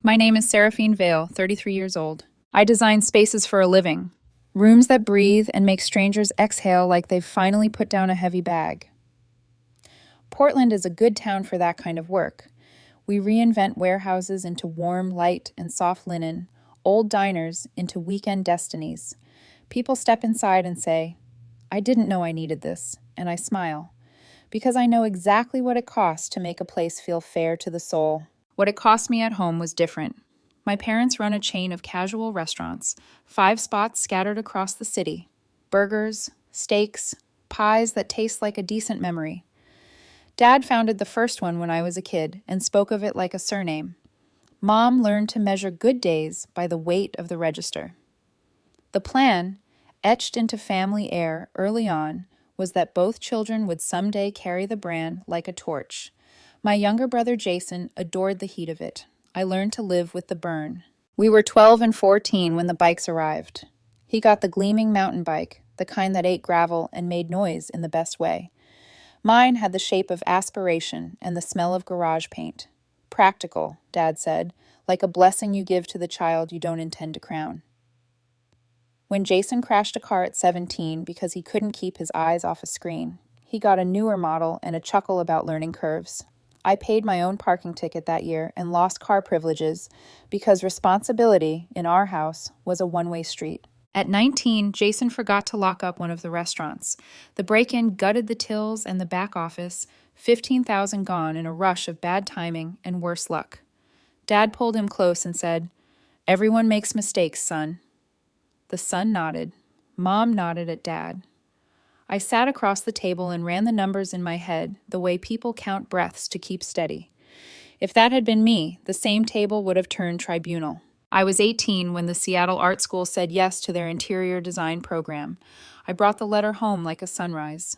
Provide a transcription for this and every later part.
My name is Seraphine Vale, 33 years old. I design spaces for a living, rooms that breathe and make strangers exhale like they've finally put down a heavy bag. Portland is a good town for that kind of work. We reinvent warehouses into warm, light, and soft linen, old diners into weekend destinies. People step inside and say, "I didn't know I needed this," and I smile, because I know exactly what it costs to make a place feel fair to the soul. What it cost me at home was different. My parents run a chain of casual restaurants, 5 spots scattered across the city. Burgers, steaks, pies that taste like a decent memory. Dad founded the first one when I was a kid and spoke of it like a surname. Mom learned to measure good days by the weight of the register. The plan, etched into family air early on, was that both children would someday carry the brand like a torch. My younger brother Jason adored the heat of it. I learned to live with the burn. We were 12 and 14 when the bikes arrived. He got the gleaming mountain bike, the kind that ate gravel and made noise in the best way. Mine had the shape of aspiration and the smell of garage paint. Practical, Dad said, like a blessing you give to the child you don't intend to crown. When Jason crashed a car at 17 because he couldn't keep his eyes off a screen, he got a newer model and a chuckle about learning curves. I paid my own parking ticket that year and lost car privileges because responsibility in our house was a one-way street. At 19, Jason forgot to lock up one of the restaurants. The break-in gutted the tills and the back office, 15,000 gone in a rush of bad timing and worse luck. Dad pulled him close and said, "Everyone makes mistakes, son." The son nodded. Mom nodded at Dad. I sat across the table and ran the numbers in my head the way people count breaths to keep steady. If that had been me, the same table would have turned tribunal. I was 18 when the Seattle Art School said yes to their interior design program. I brought the letter home like a sunrise.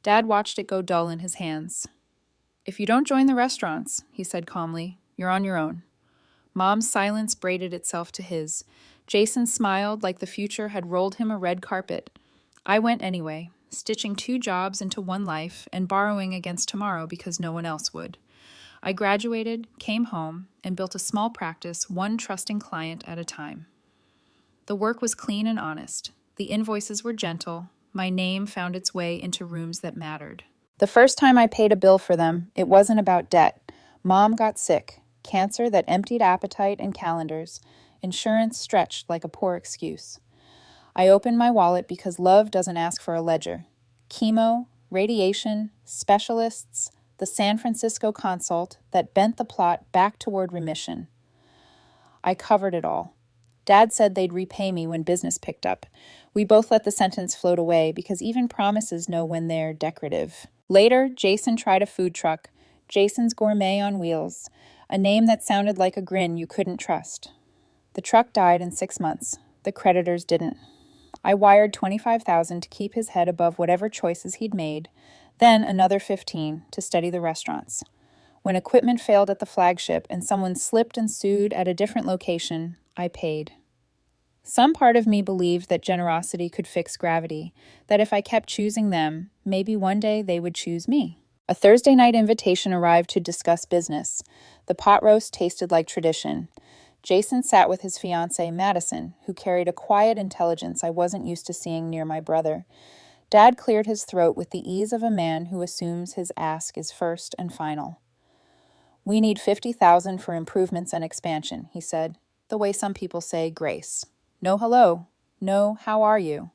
Dad watched it go dull in his hands. "If you don't join the restaurants," he said calmly, "you're on your own." Mom's silence braided itself to his. Jason smiled like the future had rolled him a red carpet. I went anyway, stitching 2 jobs into one life and borrowing against tomorrow because no one else would. I graduated, came home, and built a small practice, one trusting client at a time. The work was clean and honest. The invoices were gentle. My name found its way into rooms that mattered. The first time I paid a bill for them, it wasn't about debt. Mom got sick, cancer that emptied appetite and calendars. Insurance stretched like a poor excuse. I opened my wallet because love doesn't ask for a ledger. Chemo, radiation, specialists, the San Francisco consult that bent the plot back toward remission. I covered it all. Dad said they'd repay me when business picked up. We both let the sentence float away because even promises know when they're decorative. Later, Jason tried a food truck, Jason's Gourmet on Wheels, a name that sounded like a grin you couldn't trust. The truck died in 6 months. The creditors didn't. I wired $25,000 to keep his head above whatever choices he'd made, then another 15 to steady the restaurants. When equipment failed at the flagship and someone slipped and sued at a different location, I paid. Some part of me believed that generosity could fix gravity, that if I kept choosing them, maybe one day they would choose me. A Thursday night invitation arrived to discuss business. The pot roast tasted like tradition. Jason sat with his fiancée, Madison, who carried a quiet intelligence I wasn't used to seeing near my brother. Dad cleared his throat with the ease of a man who assumes his ask is first and final. "We need 50,000 for improvements and expansion," he said, the way some people say grace. No hello. No how are you.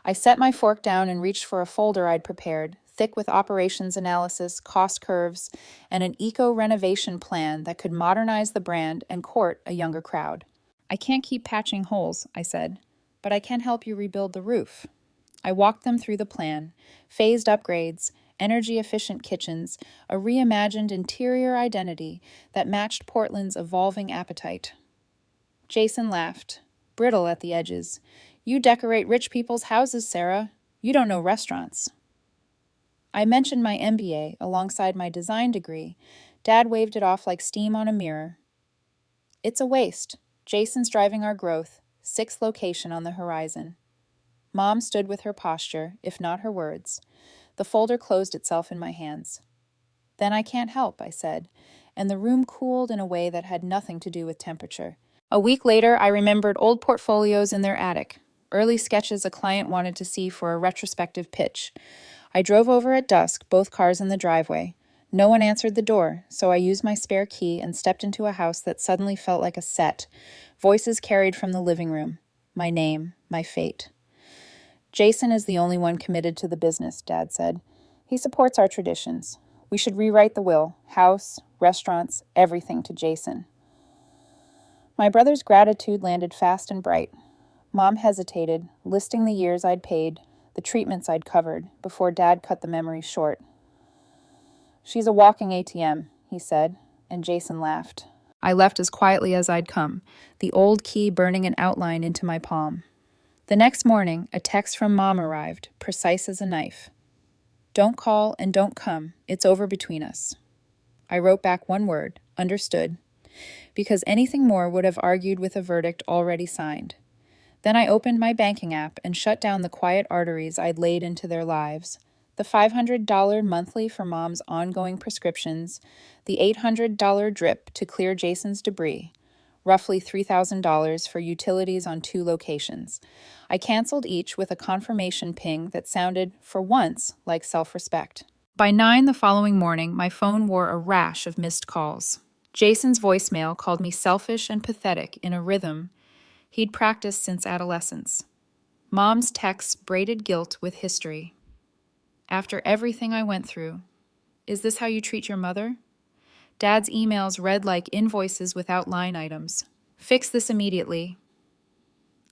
I set my fork down and reached for a folder I'd prepared, thick with operations analysis, cost curves, and an eco-renovation plan that could modernize the brand and court a younger crowd. "I can't keep patching holes," I said, "but I can help you rebuild the roof." I walked them through the plan, phased upgrades, energy-efficient kitchens, a reimagined interior identity that matched Portland's evolving appetite. Jason laughed, brittle at the edges. "You decorate rich people's houses, Sarah. You don't know restaurants." I mentioned my MBA alongside my design degree. Dad waved it off like steam on a mirror. "It's a waste. Jason's driving our growth. 6th location on the horizon." Mom stood with her posture, if not her words. The folder closed itself in my hands. "Then I can't help," I said, and the room cooled in a way that had nothing to do with temperature. A week later, I remembered old portfolios in their attic, early sketches a client wanted to see for a retrospective pitch. I drove over at dusk, both cars in the driveway. No one answered the door, so I used my spare key and stepped into a house that suddenly felt like a set. Voices carried from the living room. My name, my fate. Jason is the only one committed to the business, Dad said. He supports our traditions. We should rewrite the will. House, restaurants, everything to Jason. My brother's gratitude landed fast and bright. Mom hesitated, listing the years I'd paid, the treatments I'd covered, before Dad cut the memory short. She's a walking ATM, he said, and Jason laughed. I left as quietly as I'd come, the old key burning an outline into my palm. The next morning, a text from Mom arrived, precise as a knife. Don't call and don't come. It's over between us. I wrote back one word, understood, because anything more would have argued with a verdict already signed. Then I opened my banking app and shut down the quiet arteries I'd laid into their lives. The $500 monthly for Mom's ongoing prescriptions, the $800 drip to clear Jason's debris, roughly $3,000 for utilities on 2 locations. I canceled each with a confirmation ping that sounded, for once, like self-respect. By 9 the following morning, my phone wore a rash of missed calls. Jason's voicemail called me selfish and pathetic in a rhythm he'd practiced since adolescence. Mom's texts braided guilt with history. After everything I went through, is this how you treat your mother? Dad's emails read like invoices without line items. Fix this immediately.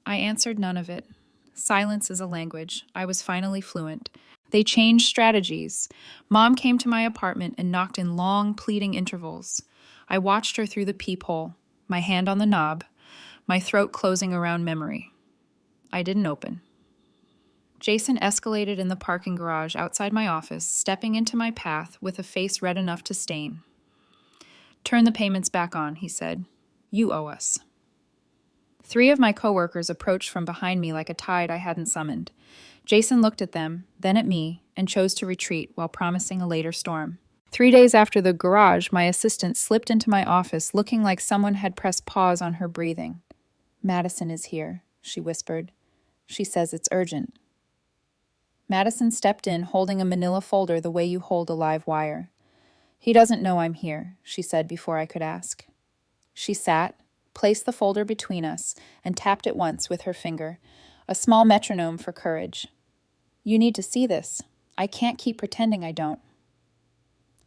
I answered none of it. Silence is a language. I was finally fluent. They changed strategies. Mom came to my apartment and knocked in long, pleading intervals. I watched her through the peephole, my hand on the knob, my throat closing around memory. I didn't open. Jason escalated in the parking garage outside my office, stepping into my path with a face red enough to stain. Turn the payments back on, he said. You owe us. 3 of my coworkers approached from behind me like a tide I hadn't summoned. Jason looked at them, then at me, and chose to retreat while promising a later storm. 3 days after the garage, my assistant slipped into my office looking like someone had pressed pause on her breathing. Madison is here, she whispered. She says it's urgent. Madison stepped in, holding a manila folder the way you hold a live wire. He doesn't know I'm here, she said before I could ask. She sat, placed the folder between us, and tapped it once with her finger, a small metronome for courage. You need to see this. I can't keep pretending I don't.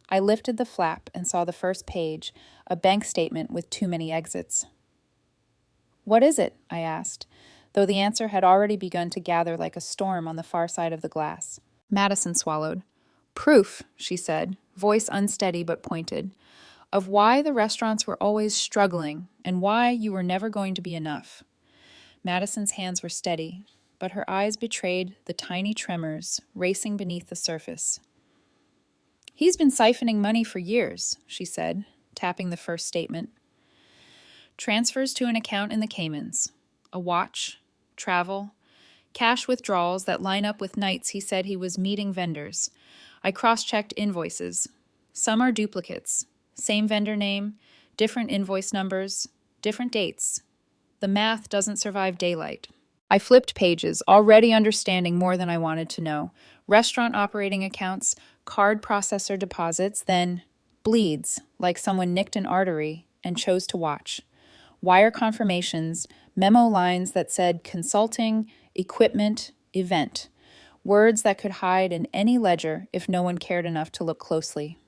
I lifted the flap and saw the first page, a bank statement with too many exits. What is it? I asked, though the answer had already begun to gather like a storm on the far side of the glass. Madison swallowed. Proof, she said, voice unsteady but pointed, of why the restaurants were always struggling and why you were never going to be enough. Madison's hands were steady, but her eyes betrayed the tiny tremors racing beneath the surface. He's been siphoning money for years, she said, tapping the first statement. Transfers to an account in the Caymans, a watch, travel, cash withdrawals that line up with nights he said he was meeting vendors. I cross-checked invoices. Some are duplicates. Same vendor name, different invoice numbers, different dates. The math doesn't survive daylight. I flipped pages, already understanding more than I wanted to know. Restaurant operating accounts, card processor deposits, then bleeds, like someone nicked an artery and chose to watch. Wire confirmations, memo lines that said consulting, equipment, event. Words that could hide in any ledger if no one cared enough to look closely.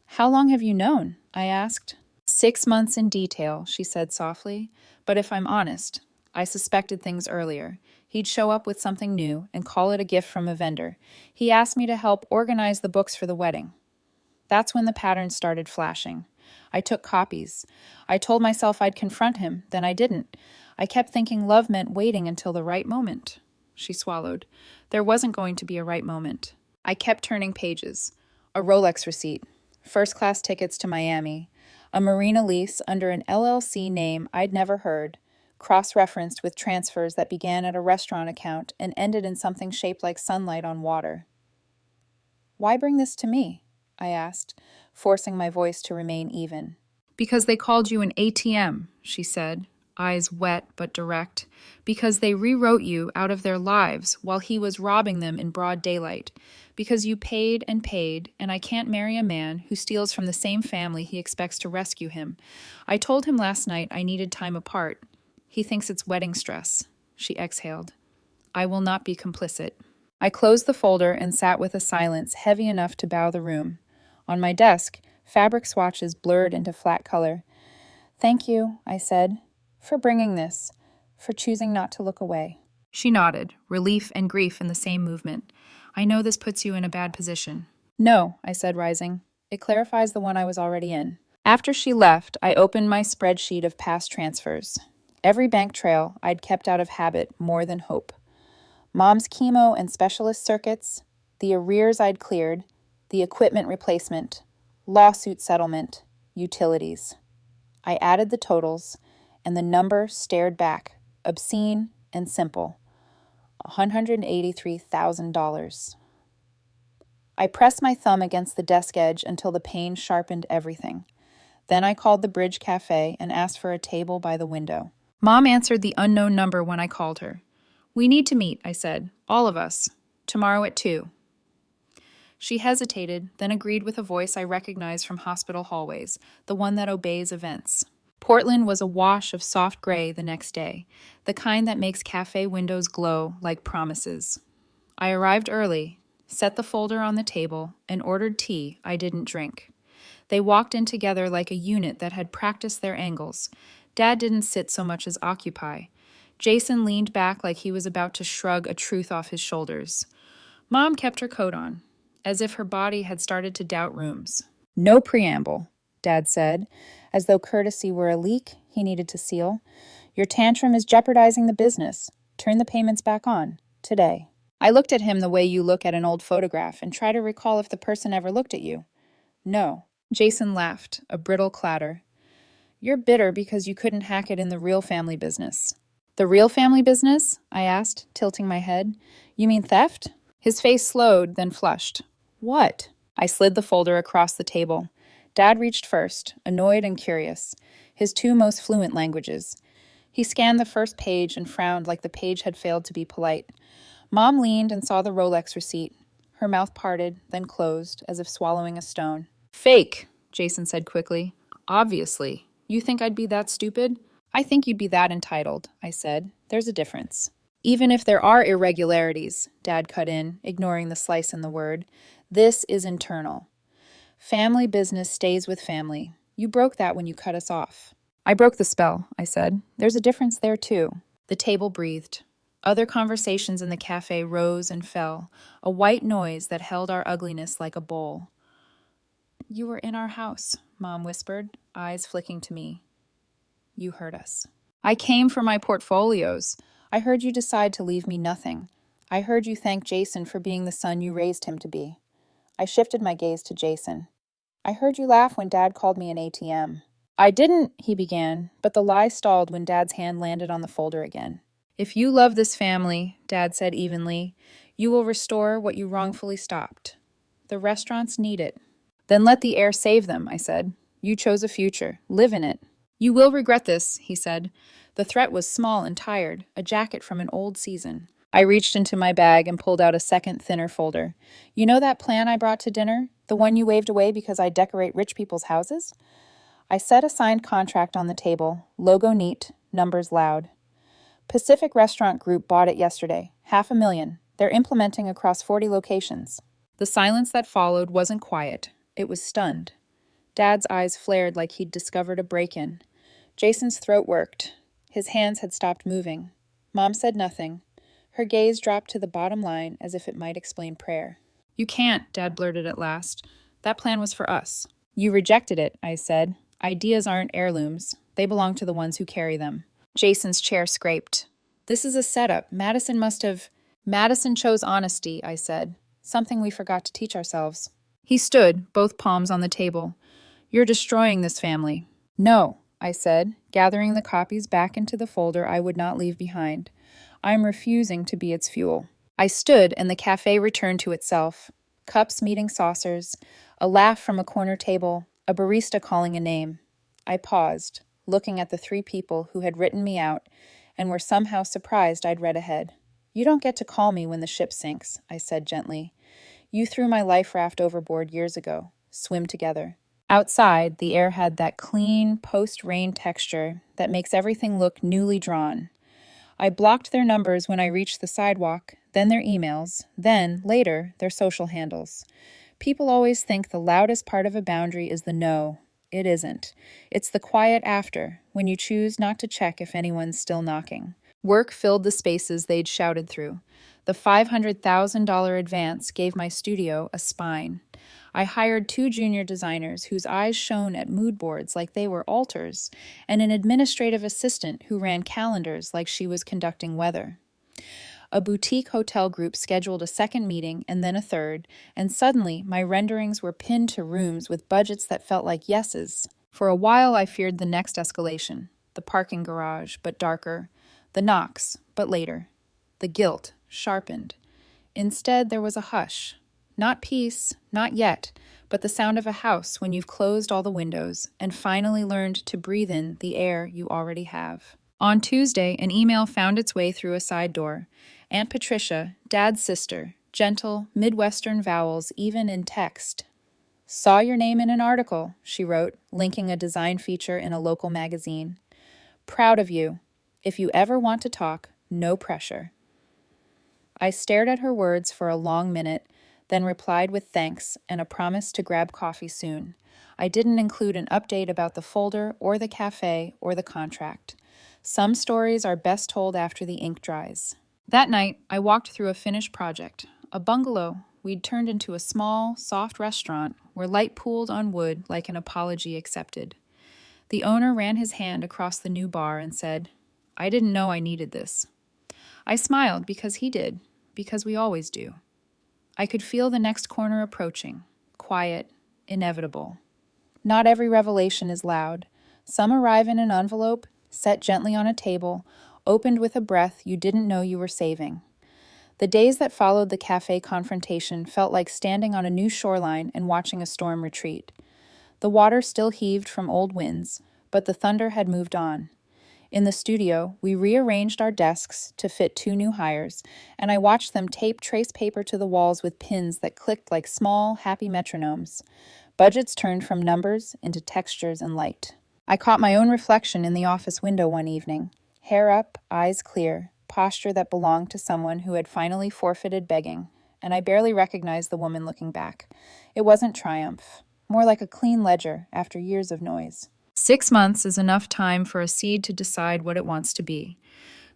How long have you known? I asked. 6 months in detail, she said softly. But if I'm honest, I suspected things earlier. He'd show up with something new and call it a gift from a vendor. He asked me to help organize the books for the wedding. That's when the patterns started flashing. I took copies. I told myself I'd confront him, then I didn't. I kept thinking love meant waiting until the right moment. She swallowed. There wasn't going to be a right moment. I kept turning pages. A Rolex receipt. First-class tickets to Miami. A marina lease under an LLC name I'd never heard, cross-referenced with transfers that began at a restaurant account and ended in something shaped like sunlight on water. Why bring this to me? I asked, forcing my voice to remain even. Because they called you an ATM, she said, eyes wet but direct. Because they rewrote you out of their lives while he was robbing them in broad daylight. Because you paid, and I can't marry a man who steals from the same family he expects to rescue him. I told him last night I needed time apart. He thinks it's wedding stress. She exhaled. I will not be complicit. I closed the folder and sat with a silence heavy enough to bow the room. On my desk, fabric swatches blurred into flat color. Thank you, I said, for bringing this, for choosing not to look away. She nodded, relief and grief in the same movement. I know this puts you in a bad position. No, I said, rising. It clarifies the one I was already in. After she left, I opened my spreadsheet of past transfers. Every bank trail I'd kept out of habit more than hope. Mom's chemo and specialist circuits, the arrears I'd cleared, the equipment replacement, lawsuit settlement, utilities. I added the totals, and the number stared back, obscene and simple. $183,000. I pressed my thumb against the desk edge until the pain sharpened everything. Then I called the Bridge Cafe and asked for a table by the window. Mom answered the unknown number when I called her. We need to meet, I said, all of us, tomorrow at 2. She hesitated, then agreed with a voice I recognized from hospital hallways, the one that obeys events. Portland was a wash of soft gray the next day, the kind that makes cafe windows glow like promises. I arrived early, set the folder on the table, and ordered tea I didn't drink. They walked in together like a unit that had practiced their angles. Dad didn't sit so much as occupy. Jason leaned back like he was about to shrug a truth off his shoulders. Mom kept her coat on, as if her body had started to doubt rooms. No preamble, Dad said, as though courtesy were a leak he needed to seal. Your tantrum is jeopardizing the business. Turn the payments back on, today. I looked at him the way you look at an old photograph and try to recall if the person ever looked at you. No. Jason laughed, a brittle clatter. You're bitter because you couldn't hack it in the real family business. The real family business? I asked, tilting my head. You mean theft? His face slowed, then flushed. What? I slid the folder across the table. Dad reached first, annoyed and curious, his 2 most fluent languages. He scanned the first page and frowned like the page had failed to be polite. Mom leaned and saw the Rolex receipt. Her mouth parted, then closed, as if swallowing a stone. Fake, Jason said quickly. Obviously. You think I'd be that stupid? I think you'd be that entitled, I said. There's a difference. Even if there are irregularities, Dad cut in, ignoring the slice in the word, this is internal. Family business stays with family. You broke that when you cut us off. I broke the spell, I said. There's a difference there, too. The table breathed. Other conversations in the cafe rose and fell, a white noise that held our ugliness like a bowl. You were in our house, Mom whispered, eyes flicking to me. You heard us. I came for my portfolios. I heard you decide to leave me nothing. I heard you thank Jason for being the son you raised him to be. I shifted my gaze to Jason. I heard you laugh when Dad called me an ATM. I didn't, he began, but the lie stalled when Dad's hand landed on the folder again. If you love this family, Dad said evenly, you will restore what you wrongfully stopped. The restaurants need it. Then let the air save them, I said. You chose a future. Live in it. You will regret this, he said. The threat was small and tired, a jacket from an old season. I reached into my bag and pulled out a second, thinner folder. You know that plan I brought to dinner? The one you waved away because I decorate rich people's houses? I set a signed contract on the table, logo neat, numbers loud. Pacific Restaurant Group bought it yesterday, $500,000. They're implementing across 40 locations. The silence that followed wasn't quiet. It was stunned. Dad's eyes flared like he'd discovered a break-in. Jason's throat worked. His hands had stopped moving. Mom said nothing. Her gaze dropped to the bottom line as if it might explain prayer. You can't, Dad blurted at last. That plan was for us. You rejected it, I said. Ideas aren't heirlooms. They belong to the ones who carry them. Jason's chair scraped. This is a setup. Madison chose honesty, I said. Something we forgot to teach ourselves. He stood, both palms on the table. You're destroying this family. No, I said, gathering the copies back into the folder I would not leave behind. I'm refusing to be its fuel. I stood, and the cafe returned to itself. Cups meeting saucers, A laugh from a corner table, a barista calling a name. I paused, looking at the 3 people who had written me out and were somehow surprised I'd read ahead. "You don't get to call me when the ship sinks," I said gently. "You threw my life raft overboard years ago. Swim together." Outside, the air had that clean, post-rain texture that makes everything look newly drawn. I blocked their numbers when I reached the sidewalk, then their emails, then, later, their social handles. People always think the loudest part of a boundary is the no. It isn't. It's the quiet after, when you choose not to check if anyone's still knocking. Work filled the spaces they'd shouted through. The $500,000 advance gave my studio a spine. I hired 2 junior designers whose eyes shone at mood boards like they were altars, and an administrative assistant who ran calendars like she was conducting weather. A boutique hotel group scheduled a second meeting and then a third, and suddenly my renderings were pinned to rooms with budgets that felt like yeses. For a while I feared the next escalation, the parking garage, but darker, the knocks, but later, the guilt, sharpened. Instead, there was a hush. Not peace, not yet, but the sound of a house when you've closed all the windows and finally learned to breathe in the air you already have. On Tuesday, an email found its way through a side door. Aunt Patricia, Dad's sister, gentle, Midwestern vowels even in text. "Saw your name in an article," she wrote, linking a design feature in a local magazine. "Proud of you. If you ever want to talk, no pressure." I stared at her words for a long minute, then replied with thanks and a promise to grab coffee soon. I didn't include an update about the folder or the cafe or the contract. Some stories are best told after the ink dries. That night, I walked through a finished project, a bungalow we'd turned into a small, soft restaurant where light pooled on wood like an apology accepted. The owner ran his hand across the new bar and said, "I didn't know I needed this." I smiled because he did, because we always do. I could feel the next corner approaching, quiet, inevitable. Not every revelation is loud. Some arrive in an envelope, set gently on a table, opened with a breath you didn't know you were saving. The days that followed the cafe confrontation felt like standing on a new shoreline and watching a storm retreat. The water still heaved from old winds, but the thunder had moved on. In the studio, we rearranged our desks to fit 2 new hires, and I watched them tape trace paper to the walls with pins that clicked like small, happy metronomes. Budgets turned from numbers into textures and light. I caught my own reflection in the office window one evening. Hair up, eyes clear, posture that belonged to someone who had finally forfeited begging, and I barely recognized the woman looking back. It wasn't triumph, more like a clean ledger after years of noise. 6 months is enough time for a seed to decide what it wants to be.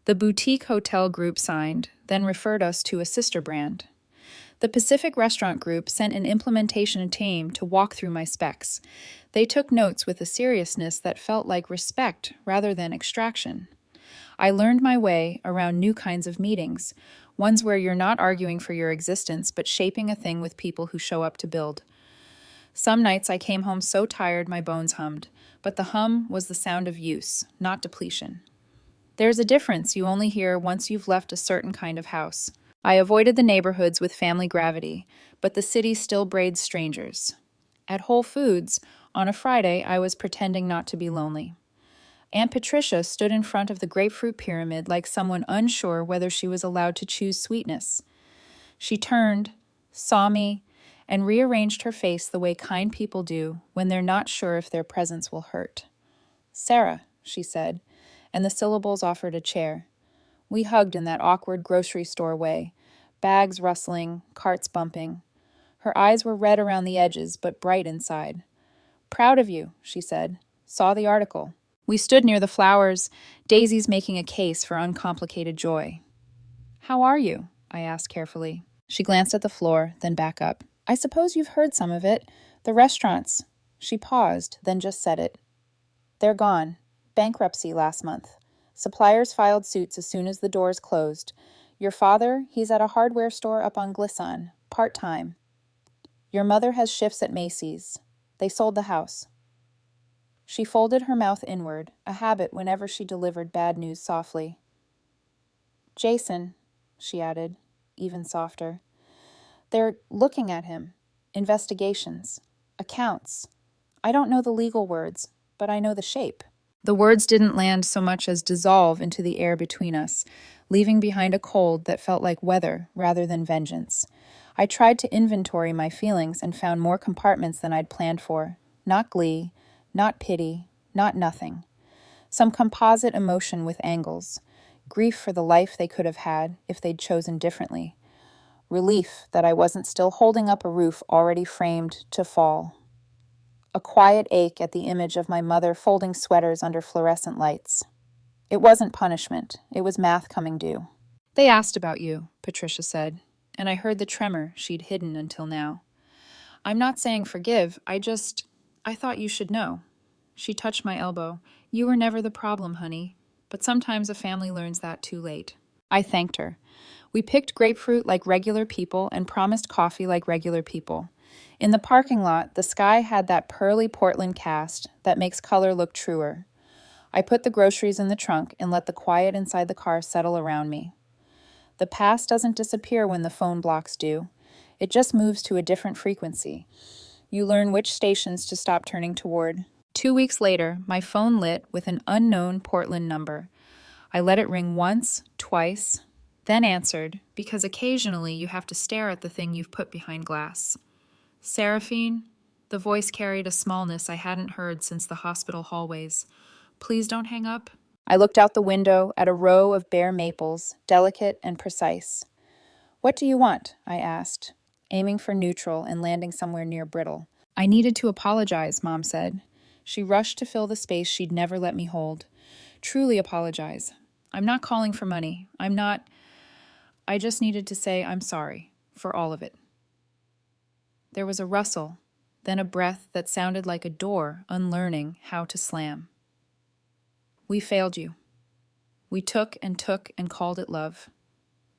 The boutique hotel group signed, then referred us to a sister brand. The Pacific Restaurant Group sent an implementation team to walk through my specs. They took notes with a seriousness that felt like respect rather than extraction. I learned my way around new kinds of meetings, ones where you're not arguing for your existence but shaping a thing with people who show up to build. Some nights I came home so tired my bones hummed, but the hum was the sound of use, not depletion. There's a difference you only hear once you've left a certain kind of house. I avoided the neighborhoods with family gravity, but the city still braids strangers. At Whole Foods, on a Friday, I was pretending not to be lonely. Aunt Patricia stood in front of the grapefruit pyramid like someone unsure whether she was allowed to choose sweetness. She turned, saw me, and rearranged her face the way kind people do when they're not sure if their presence will hurt. "Sarah," she said, and the syllables offered a chair. We hugged in that awkward grocery store way, bags rustling, carts bumping. Her eyes were red around the edges, but bright inside. "Proud of you," she said. "Saw the article." We stood near the flowers, daisies making a case for uncomplicated joy. "How are you?" I asked carefully. She glanced at the floor, then back up. "I suppose you've heard some of it. The restaurants." She paused, then just said it. "They're gone. Bankruptcy last month. Suppliers filed suits as soon as the doors closed. Your father, he's at a hardware store up on Glisson, part-time. Your mother has shifts at Macy's. They sold the house." She folded her mouth inward, a habit whenever she delivered bad news softly. "Jason," she added, even softer. "They're looking at him. Investigations. Accounts. I don't know the legal words, but I know the shape. The words didn't land so much as dissolve into the air between us, leaving behind a cold that felt like weather rather than vengeance. I tried to inventory my feelings and found more compartments than I'd planned for. Not glee, not pity, not nothing. Some composite emotion with angles. Grief for the life they could have had if they'd chosen differently. Relief that I wasn't still holding up a roof already framed to fall. A quiet ache at the image of my mother folding sweaters under fluorescent lights. It wasn't punishment, it was math coming due. They asked about you, Patricia said, and I heard the tremor she'd hidden until now. I'm not saying forgive, I thought you should know. She touched my elbow. You were never the problem, honey, but sometimes a family learns that too late. I thanked her. We picked grapefruit like regular people and promised coffee like regular people. In the parking lot, the sky had that pearly Portland cast that makes color look truer. I put the groceries in the trunk and let the quiet inside the car settle around me. The past doesn't disappear when the phone blocks do. It just moves to a different frequency. You learn which stations to stop turning toward. 2 weeks later, my phone lit with an unknown Portland number. I let it ring once, twice, then answered, because occasionally you have to stare at the thing you've put behind glass. Seraphine, the voice carried a smallness I hadn't heard since the hospital hallways. Please don't hang up. I looked out the window at a row of bare maples, delicate and precise. What do you want? I asked, aiming for neutral and landing somewhere near brittle. I needed to apologize, Mom said. She rushed to fill the space she'd never let me hold. Truly apologize. I'm not calling for money. I just needed to say I'm sorry for all of it. There was a rustle, then a breath that sounded like a door unlearning how to slam. We failed you. We took and called it love.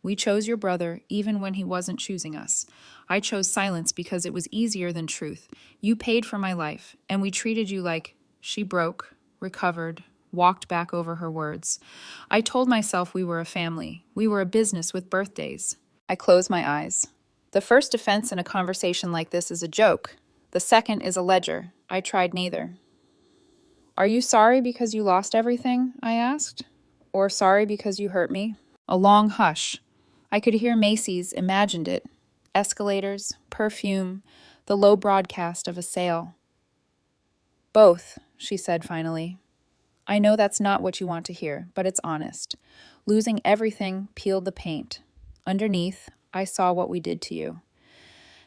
We chose your brother even when he wasn't choosing us. I chose silence because it was easier than truth. You paid for my life, and we treated you like she broke, recovered, walked back over her words. I told myself we were a family. We were a business with birthdays. I closed my eyes. The first defense in a conversation like this is a joke. The second is a ledger. I tried neither. Are you sorry because you lost everything? I asked. Or sorry because you hurt me? A long hush. I could hear Macy's imagined it. Escalators, perfume, the low broadcast of a sale. Both, she said finally. I know that's not what you want to hear, but it's honest. Losing everything peeled the paint. Underneath, I saw what we did to you.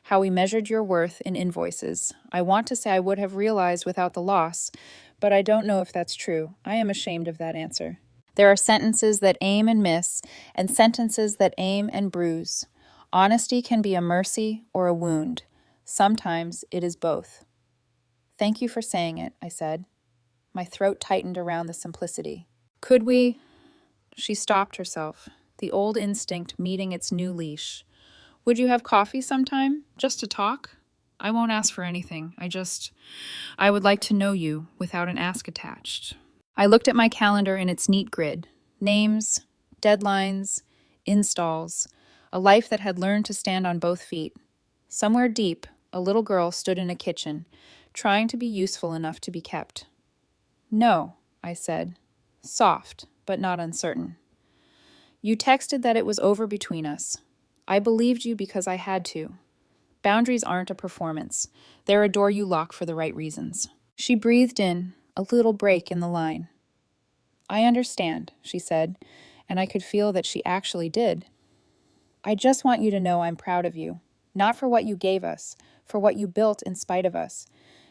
How we measured your worth in invoices. I want to say I would have realized without the loss, but I don't know if that's true. I am ashamed of that answer. There are sentences that aim and miss, and sentences that aim and bruise. Honesty can be a mercy or a wound. Sometimes it is both. Thank you for saying it, I said. My throat tightened around the simplicity. Could we? She stopped herself, the old instinct meeting its new leash. Would you have coffee sometime, just to talk? I won't ask for anything. I would like to know you without an ask attached. I looked at my calendar in its neat grid. Names, deadlines, installs, a life that had learned to stand on both feet. Somewhere deep, a little girl stood in a kitchen, trying to be useful enough to be kept. No, I said, soft, but not uncertain. You texted that it was over between us. I believed you because I had to. Boundaries aren't a performance. They're a door you lock for the right reasons. She breathed in, a little break in the line. I understand, she said, and I could feel that she actually did. I just want you to know I'm proud of you, not for what you gave us, for what you built in spite of us.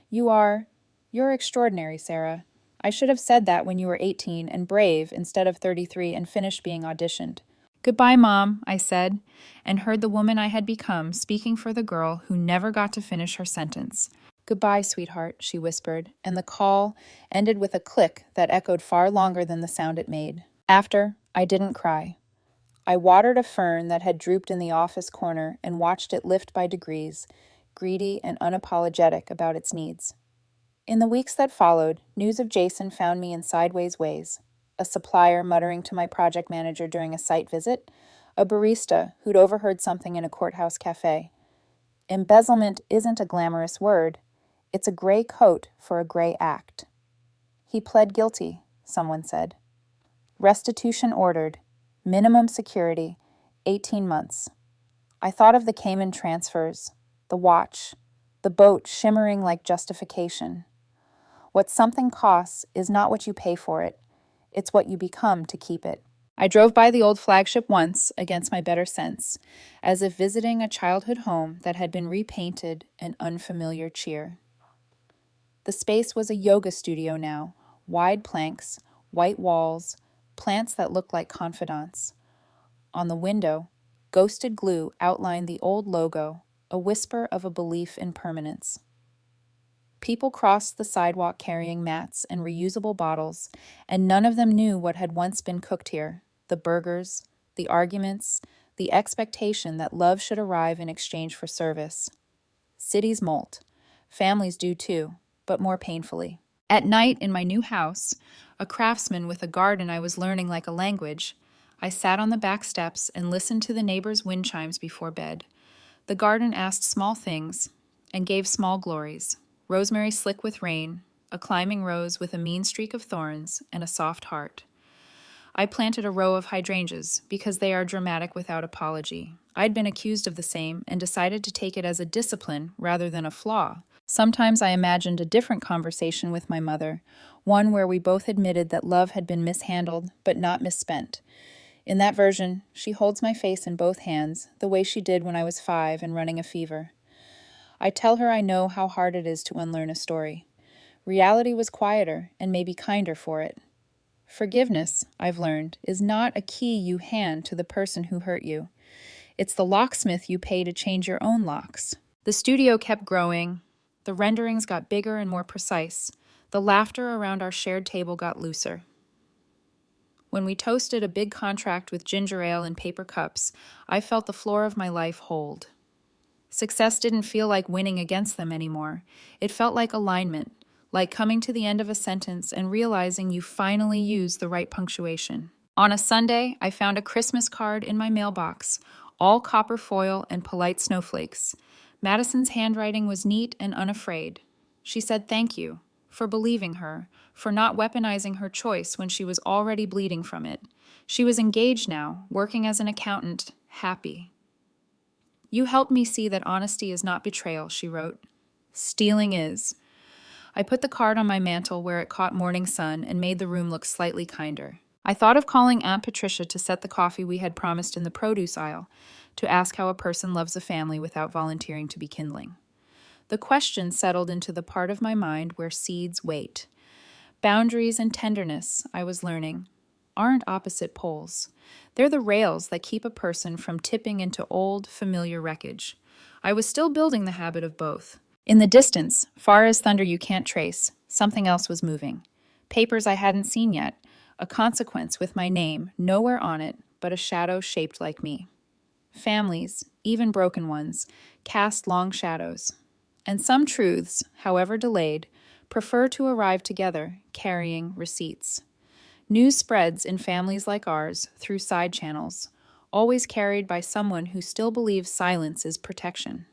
You're extraordinary, Sarah. I should have said that when you were 18 and brave instead of 33 and finished being auditioned. Goodbye, Mom, I said, and heard the woman I had become speaking for the girl who never got to finish her sentence. Goodbye, sweetheart, she whispered, and the call ended with a click that echoed far longer than the sound it made. After, I didn't cry. I watered a fern that had drooped in the office corner and watched it lift by degrees, greedy and unapologetic about its needs. In the weeks that followed, news of Jason found me in sideways ways. A supplier muttering to my project manager during a site visit, a barista who'd overheard something in a courthouse cafe. Embezzlement isn't a glamorous word. It's a gray coat for a gray act. He pled guilty, someone said. Restitution ordered. Minimum security, 18 months. I thought of the Cayman transfers, the watch, the boat shimmering like justification. What something costs is not what you pay for it, it's what you become to keep it. I drove by the old flagship once, against my better sense, as if visiting a childhood home that had been repainted an unfamiliar cheer. The space was a yoga studio now, wide planks, white walls, plants that looked like confidants. On the window, ghosted glue outlined the old logo, a whisper of a belief in permanence. People crossed the sidewalk carrying mats and reusable bottles, and none of them knew what had once been cooked here: the burgers, the arguments, the expectation that love should arrive in exchange for service. Cities molt. Families do too, but more painfully. At night in my new house, a craftsman with a garden I was learning like a language, I sat on the back steps and listened to the neighbors' wind chimes before bed. The garden asked small things and gave small glories: rosemary slick with rain, a climbing rose with a mean streak of thorns, and a soft heart. I planted a row of hydrangeas because they are dramatic without apology. I'd been accused of the same and decided to take it as a discipline rather than a flaw. Sometimes I imagined a different conversation with my mother, one where we both admitted that love had been mishandled but not misspent. In that version, she holds my face in both hands, the way she did when I was 5 and running a fever. I tell her I know how hard it is to unlearn a story. Reality was quieter and maybe kinder for it. Forgiveness, I've learned, is not a key you hand to the person who hurt you. It's the locksmith you pay to change your own locks. The studio kept growing. The renderings got bigger and more precise. The laughter around our shared table got looser. When we toasted a big contract with ginger ale in paper cups, I felt the floor of my life hold. Success didn't feel like winning against them anymore. It felt like alignment, like coming to the end of a sentence and realizing you finally used the right punctuation. On a Sunday, I found a Christmas card in my mailbox, all copper foil and polite snowflakes. Madison's handwriting was neat and unafraid. She said thank you for believing her, for not weaponizing her choice when she was already bleeding from it. She was engaged now, working as an accountant, happy. You helped me see that honesty is not betrayal, she wrote. Stealing is. I put the card on my mantle where it caught morning sun and made the room look slightly kinder. I thought of calling Aunt Patricia to set the coffee we had promised in the produce aisle, to ask how a person loves a family without volunteering to be kindling. The question settled into the part of my mind where seeds wait. Boundaries and tenderness, I was learning, aren't opposite poles. They're the rails that keep a person from tipping into old, familiar wreckage. I was still building the habit of both. In the distance, far as thunder you can't trace, something else was moving. Papers I hadn't seen yet, a consequence with my name nowhere on it, but a shadow shaped like me. Families, even broken ones, cast long shadows. And some truths, however delayed, prefer to arrive together, carrying receipts. News spreads in families like ours through side channels, always carried by someone who still believes silence is protection.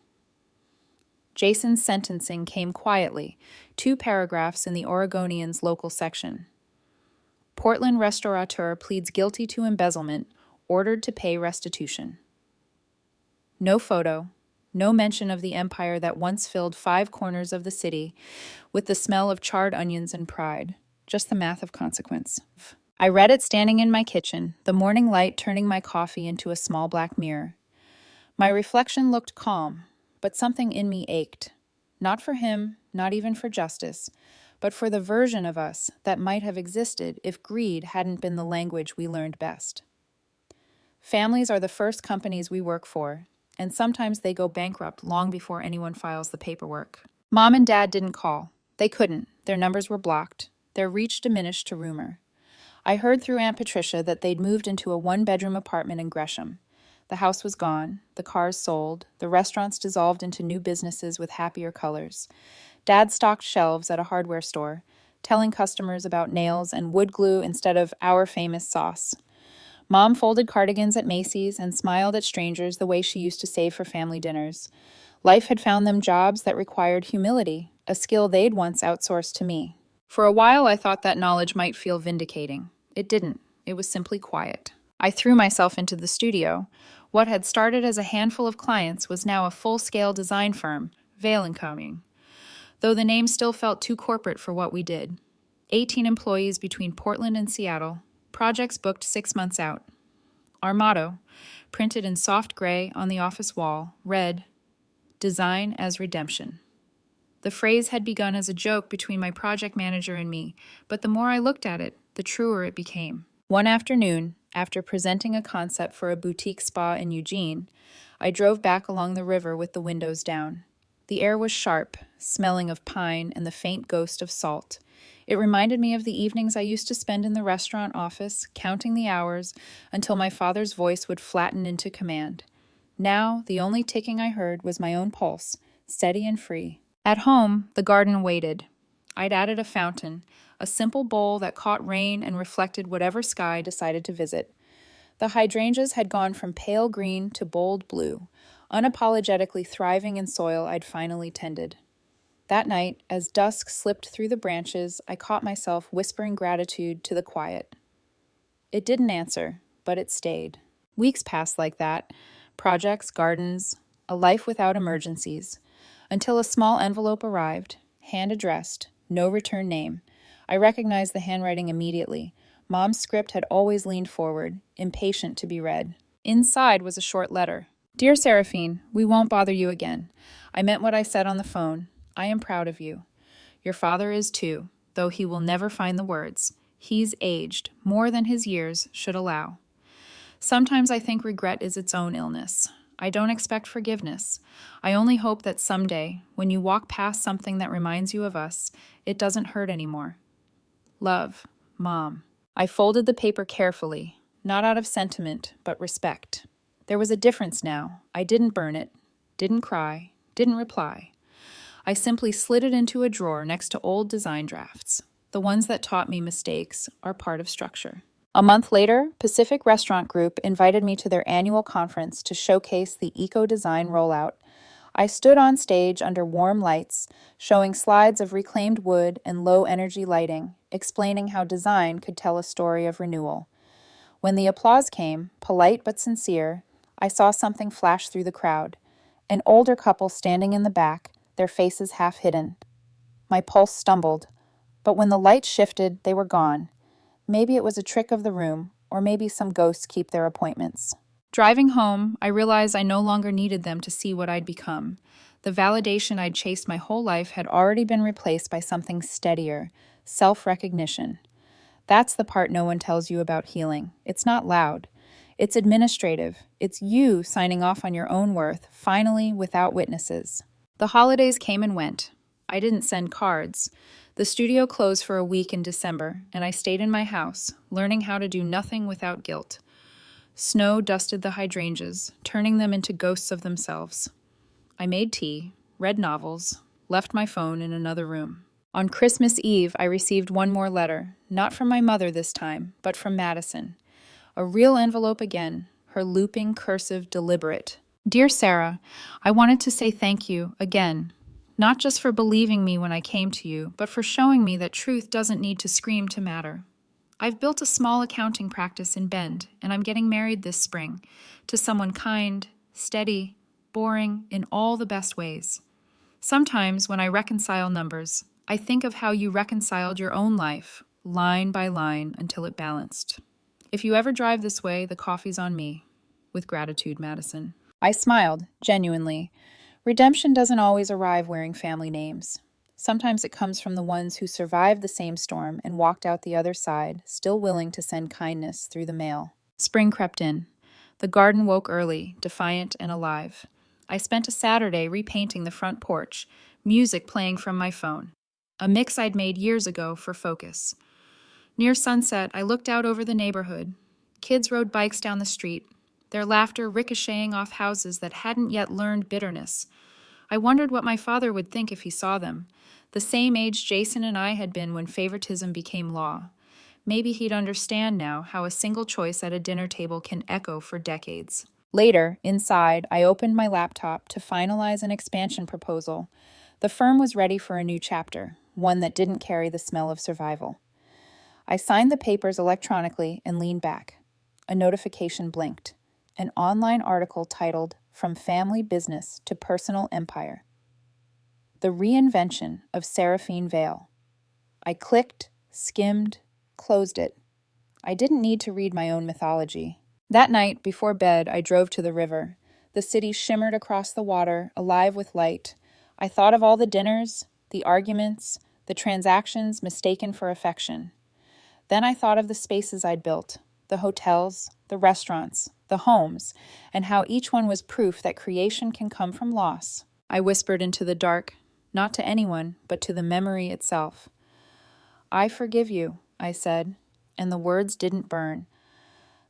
Jason's sentencing came quietly, 2 paragraphs in the Oregonian's local section. Portland restaurateur pleads guilty to embezzlement, ordered to pay restitution. No photo, no mention of the empire that once filled 5 corners of the city with the smell of charred onions and pride, just the math of consequence. I read it standing in my kitchen, the morning light turning my coffee into a small black mirror. My reflection looked calm, but something in me ached. Not for him, not even for justice, but for the version of us that might have existed if greed hadn't been the language we learned best. Families are the first companies we work for, and sometimes they go bankrupt long before anyone files the paperwork. Mom and Dad didn't call. They couldn't. Their numbers were blocked. Their reach diminished to rumor. I heard through Aunt Patricia that they'd moved into a 1-bedroom apartment in Gresham. The house was gone, the cars sold, the restaurants dissolved into new businesses with happier colors. Dad stocked shelves at a hardware store, telling customers about nails and wood glue instead of our famous sauce. Mom folded cardigans at Macy's and smiled at strangers the way she used to save for family dinners. Life had found them jobs that required humility, a skill they'd once outsourced to me. For a while, I thought that knowledge might feel vindicating. It didn't. It was simply quiet. I threw myself into the studio. What had started as a handful of clients was now a full-scale design firm, Vale & Company, though the name still felt too corporate for what we did. 18 employees between Portland and Seattle, projects booked 6 months out. Our motto, printed in soft gray on the office wall, read, "Design as Redemption." The phrase had begun as a joke between my project manager and me, but the more I looked at it, the truer it became. One afternoon, after presenting a concept for a boutique spa in Eugene, I drove back along the river with the windows down. The air was sharp, smelling of pine and the faint ghost of salt. It reminded me of the evenings I used to spend in the restaurant office, counting the hours until my father's voice would flatten into command. Now, the only ticking I heard was my own pulse, steady and free. At home, the garden waited. I'd added a fountain, a simple bowl that caught rain and reflected whatever sky decided to visit. The hydrangeas had gone from pale green to bold blue, unapologetically thriving in soil I'd finally tended. That night, as dusk slipped through the branches, I caught myself whispering gratitude to the quiet. It didn't answer, but it stayed. Weeks passed like that, projects, gardens, a life without emergencies, until a small envelope arrived, hand-addressed, no return name. I recognized the handwriting immediately. Mom's script had always leaned forward, impatient to be read. Inside was a short letter. "Dear Seraphine, we won't bother you again. I meant what I said on the phone. I am proud of you. Your father is too, though he will never find the words. He's aged, more than his years should allow. Sometimes I think regret is its own illness. I don't expect forgiveness. I only hope that someday, when you walk past something that reminds you of us, it doesn't hurt anymore. Love, Mom." I folded the paper carefully, not out of sentiment, but respect. There was a difference now. I didn't burn it, didn't cry, didn't reply. I simply slid it into a drawer next to old design drafts. The ones that taught me mistakes are part of structure. A month later, Pacific Restaurant Group invited me to their annual conference to showcase the eco-design rollout. I stood on stage under warm lights, showing slides of reclaimed wood and low-energy lighting, explaining how design could tell a story of renewal. When the applause came, polite but sincere, I saw something flash through the crowd. An older couple standing in the back, their faces half hidden. My pulse stumbled, but when the light shifted, they were gone. Maybe it was a trick of the room, or maybe some ghosts keep their appointments. Driving home, I realized I no longer needed them to see what I'd become. The validation I'd chased my whole life had already been replaced by something steadier, self-recognition. That's the part no one tells you about healing. It's not loud. It's administrative. It's you signing off on your own worth, finally without witnesses. The holidays came and went. I didn't send cards. The studio closed for a week in December, and I stayed in my house, learning how to do nothing without guilt. Snow dusted the hydrangeas, turning them into ghosts of themselves. I made tea, read novels, left my phone in another room. On Christmas Eve, I received one more letter, not from my mother this time, but from Madison. A real envelope again, her looping, cursive, deliberate. "Dear Sarah, I wanted to say thank you again, not just for believing me when I came to you, but for showing me that truth doesn't need to scream to matter. I've built a small accounting practice in Bend, and I'm getting married this spring to someone kind, steady, boring in all the best ways. Sometimes when I reconcile numbers, I think of how you reconciled your own life, line by line, until it balanced. If you ever drive this way, the coffee's on me. With gratitude, Madison." I smiled, genuinely. Redemption doesn't always arrive wearing family names. Sometimes it comes from the ones who survived the same storm and walked out the other side, still willing to send kindness through the mail. Spring crept in. The garden woke early, defiant and alive. I spent a Saturday repainting the front porch, music playing from my phone. A mix I'd made years ago for focus. Near sunset, I looked out over the neighborhood. Kids rode bikes down the street, their laughter ricocheting off houses that hadn't yet learned bitterness. I wondered what my father would think if he saw them, the same age Jason and I had been when favoritism became law. Maybe he'd understand now how a single choice at a dinner table can echo for decades. Later, inside, I opened my laptop to finalize an expansion proposal. The firm was ready for a new chapter, one that didn't carry the smell of survival. I signed the papers electronically and leaned back. A notification blinked. An online article titled From Family Business to Personal Empire. The Reinvention of Seraphine Vale. I clicked, skimmed, closed it. I didn't need to read my own mythology. That night, before bed, I drove to the river. The city shimmered across the water, alive with light. I thought of all the dinners, the arguments, the transactions mistaken for affection. Then I thought of the spaces I'd built, the hotels, the restaurants, the homes, and how each one was proof that creation can come from loss. I whispered into the dark, not to anyone, but to the memory itself. "I forgive you," I said, and the words didn't burn.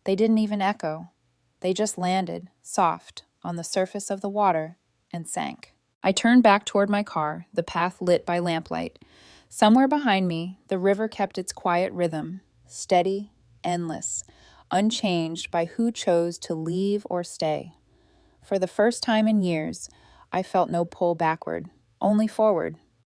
They didn't even echo. They just landed, soft, on the surface of the water and sank. I turned back toward my car, the path lit by lamplight. Somewhere behind me, the river kept its quiet rhythm, steady, endless, unchanged by who chose to leave or stay. For the first time in years, I felt no pull backward, only forward.